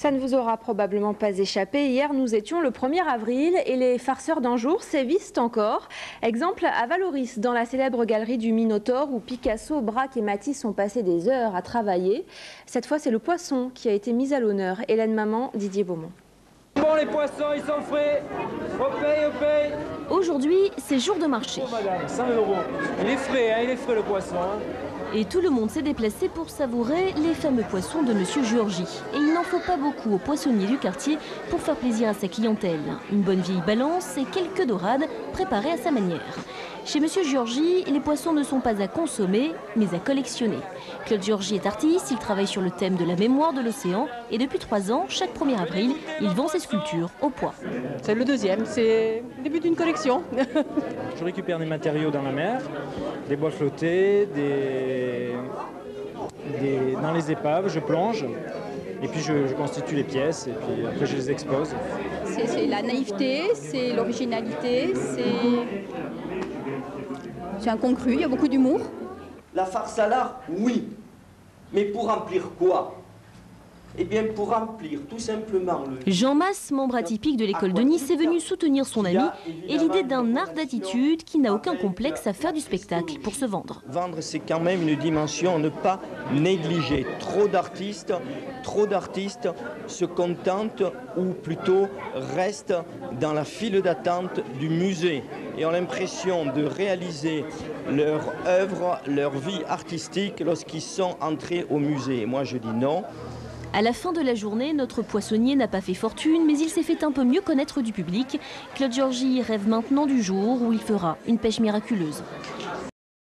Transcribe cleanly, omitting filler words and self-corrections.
Ça ne vous aura probablement pas échappé. Hier, nous étions le 1er avril et les farceurs d'un jour sévissent encore. Exemple à Valoris, dans la célèbre galerie du Minotaure où Picasso, Braque et Matisse ont passé des heures à travailler. Cette fois, c'est le poisson qui a été mis à l'honneur. Hélène Maman, Didier Beaumont. Bon, les poissons, ils sont frais. On paye. Aujourd'hui, c'est jour de marché. Oh, madame, 100 €. Il est frais, il est frais le poisson. Et tout le monde s'est déplacé pour savourer les fameux poissons de Monsieur Giorgi. Et il n'en faut pas beaucoup au poissonnier du quartier pour faire plaisir à sa clientèle. Une bonne vieille balance et quelques dorades préparées à sa manière. Chez Monsieur Giorgi, les poissons ne sont pas à consommer, mais à collectionner. Claude Giorgi est artiste, il travaille sur le thème de la mémoire de l'océan. Et depuis 3 ans, chaque 1er avril, il vend ses sculptures au poids. C'est le deuxième, c'est le début d'une collection. Je récupère des matériaux dans la mer, des bois flottés, dans les épaves, je plonge et puis je constitue les pièces et puis après je les expose. C'est la naïveté, c'est l'originalité, c'est incongru, il y a beaucoup d'humour. La farce à l'art, oui, mais pour remplir quoi ? Eh bien, pour remplir tout simplement le... Jean Masse, membre atypique de l'école de Nice, est venu soutenir son ami et l'idée d'un art d'attitude qui n'a aucun complexe à faire du spectacle pour se vendre. Vendre, c'est quand même une dimension à ne pas négliger. Trop d'artistes se contentent ou plutôt restent dans la file d'attente du musée et ont l'impression de réaliser leur œuvre, leur vie artistique lorsqu'ils sont entrés au musée. Moi, je dis non. À la fin de la journée, notre poissonnier n'a pas fait fortune, mais il s'est fait un peu mieux connaître du public. Claude Giorgi rêve maintenant du jour où il fera une pêche miraculeuse.